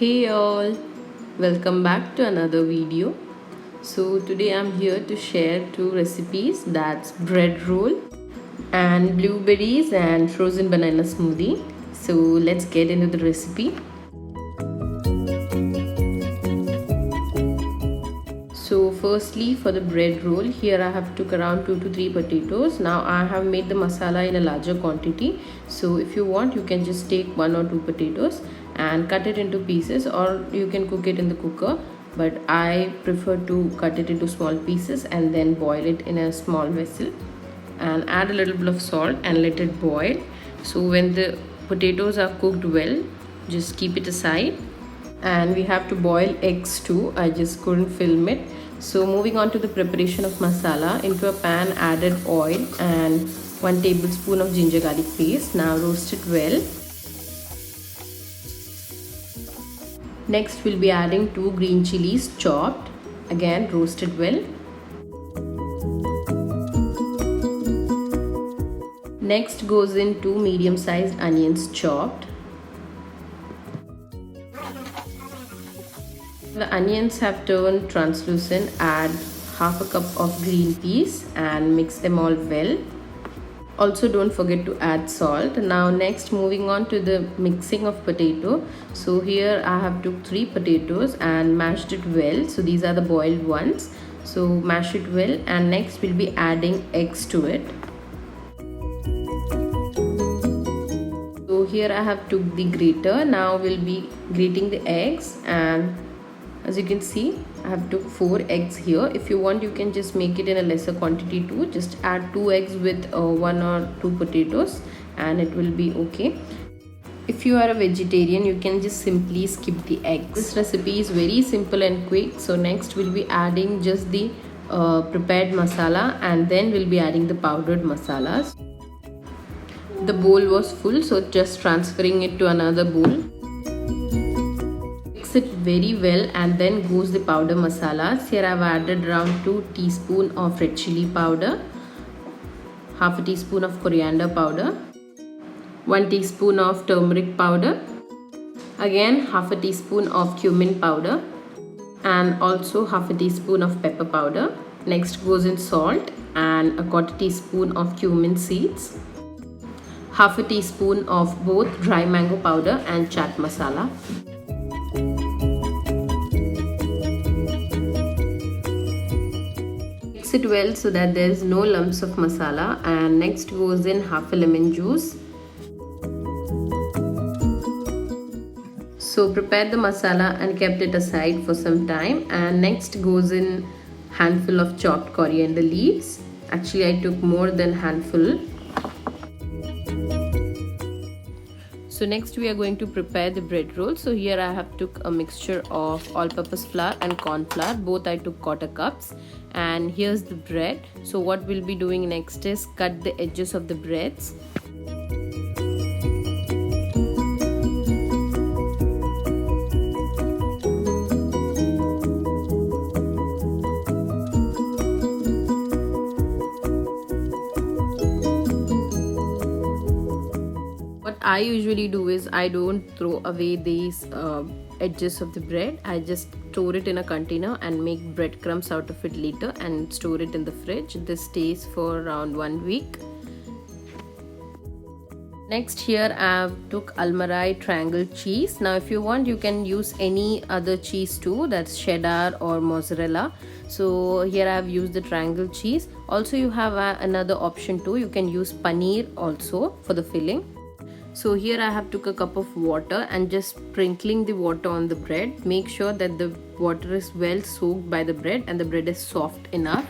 Hey all, welcome back to another video. So today I'm here to share two recipes, that's bread roll and blueberries and frozen banana smoothie. So let's get into the recipe. So firstly for the bread roll, here I have took around 2 to 3 potatoes. Now I have made the masala in a larger quantity. So if you want, you can just take 1 or 2 potatoes and cut it into pieces, or you can cook it in the cooker. But I prefer to cut it into small pieces and then boil it in a small vessel and add a little bit of salt and let it boil. So when the potatoes are cooked well, just keep it aside. And we have to boil eggs too. I just couldn't film it. So moving on to the preparation of masala, into a pan added oil and 1 tablespoon of ginger garlic paste. Now roast it well. Next we'll be adding 2 green chillies chopped. Again roast it well. Next goes in 2 medium sized onions chopped. The onions have turned translucent, add half a cup of green peas and mix them all well. Also don't forget to add salt. Now next moving on to the mixing of potato. So here I have took 3 potatoes and mashed it well. So these are the boiled ones. So mash it well, and next we'll be adding eggs to it. So here I have took the grater. Now we'll be grating the eggs, and as you can see I have took 4 eggs here. If you want, you can just make it in a lesser quantity too. Just add 2 eggs with 1 or 2 potatoes and it will be okay. If you are a vegetarian, you can just simply skip the eggs. This recipe is very simple and quick. So next we'll be adding just the prepared masala, and then we'll be adding the powdered masalas. The bowl was full, so just transferring it to another bowl. Mix it very well, and then goes the powder masalas. Here I've added around 2 teaspoons of red chilli powder, half a teaspoon of coriander powder, 1 teaspoon of turmeric powder, again half a teaspoon of cumin powder, and also half a teaspoon of pepper powder. Next goes in salt and a quarter teaspoon of cumin seeds, half a teaspoon of both dry mango powder and chat masala. Mix it well so that there is no lumps of masala, and next goes in half a lemon juice. So prepared the masala and kept it aside for some time, and next goes in handful of chopped coriander leaves. Actually I took more than handful. So next we are going to prepare the bread roll. So here I have took a mixture of all-purpose flour and corn flour. Both I took quarter cups. And here's the bread. So what we'll be doing next is cut the edges of the breads. What I usually do is I don't throw away these edges of the bread. I just store it in a container and make breadcrumbs out of it later and store it in the fridge. This stays for around 1 week. Next here I have took Almarai triangle cheese. Now if you want, you can use any other cheese too, that's cheddar or mozzarella. So here I have used the triangle cheese. Also you have another option too. You can use paneer also for the filling. So here I have took a cup of water and just sprinkling the water on the bread. Make sure that the water is well soaked by the bread and the bread is soft enough.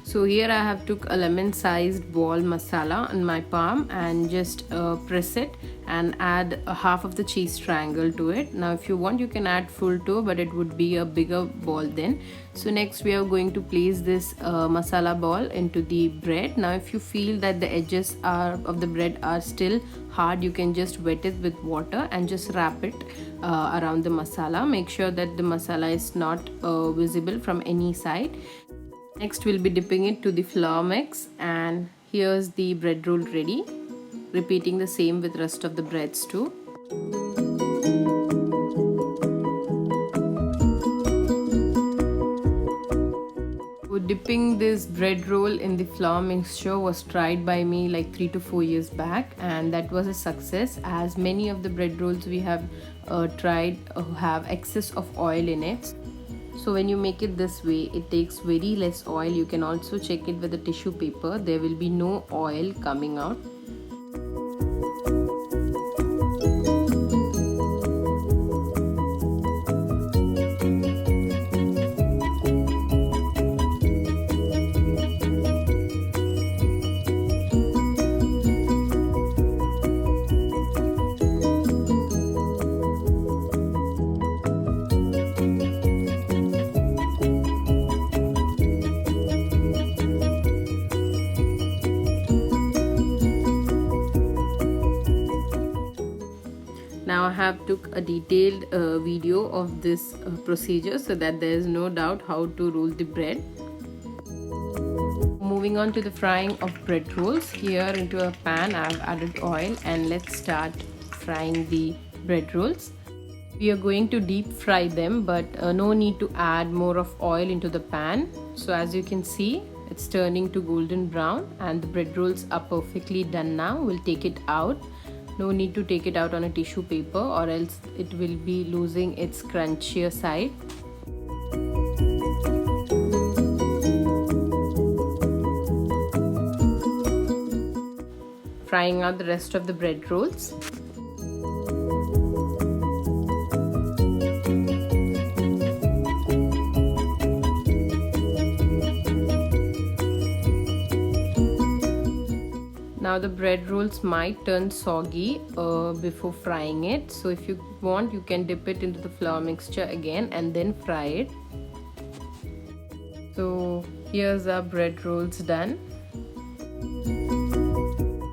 So here I have took a lemon sized ball masala on my palm and just press it and add half of the cheese triangle to it. Now if you want, you can add full too, but it would be a bigger ball then. So next we are going to place this masala ball into the bread. Now if you feel that the edges of the bread are still hard, you can just wet it with water and just wrap it around the masala. Make sure that the masala is not visible from any side. Next we'll be dipping it to the flour mix, and here's the bread roll ready. Repeating the same with rest of the breads too. dipping this bread roll in the flour mixture was tried by me like 3 to 4 years back, and that was a success, as many of the bread rolls we have tried have excess of oil in it. So when you make it this way, it takes very less oil. You can also check it with a tissue paper. There will be no oil coming out. Now I have took a detailed video of this procedure so that there is no doubt how to roll the bread. Moving on to the frying of bread rolls. Here into a pan I have added oil, and let's start frying the bread rolls. We are going to deep fry them, but no need to add more of oil into the pan. So as you can see, it's turning to golden brown and the bread rolls are perfectly done now. We'll take it out. No need to take it out on a tissue paper, or else it will be losing its crunchier side. Frying out the rest of the bread rolls. Now the bread rolls might turn soggy before frying it, so if you want you can dip it into the flour mixture again and then fry it. So here's our bread rolls done.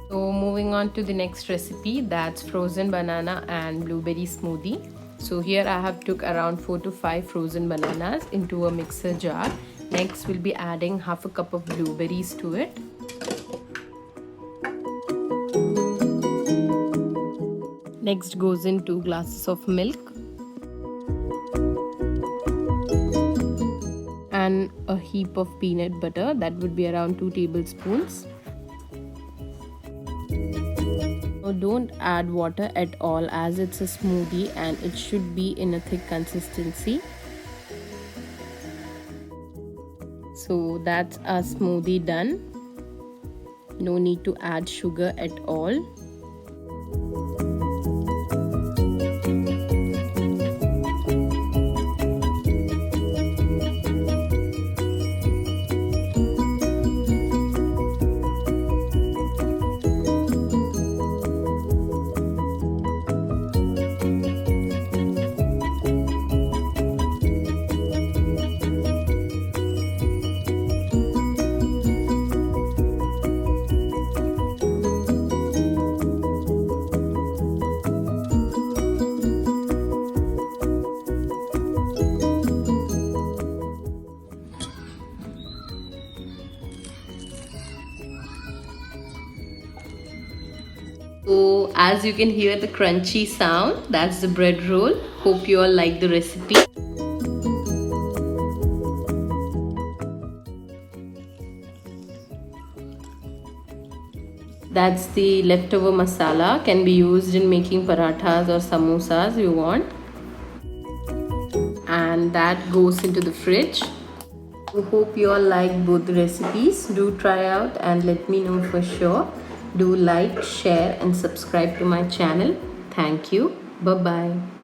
So moving on to the next recipe, that's frozen banana and blueberry smoothie. So here I have took around 4 to 5 frozen bananas into a mixer jar. Next we'll be adding half a cup of blueberries to it. Next goes in 2 glasses of milk and a heap of peanut butter, that would be around 2 tablespoons. Now don't add water at all, as it's a smoothie and it should be in a thick consistency. So that's our smoothie done. No need to add sugar at all. So as you can hear the crunchy sound, that's the bread roll. Hope you all like the recipe. That's the leftover masala, can be used in making parathas or samosas you want. And that goes into the fridge. I hope you all like both the recipes. Do try out and let me know for sure. Do like, share and subscribe to my channel. Thank you. Bye-bye.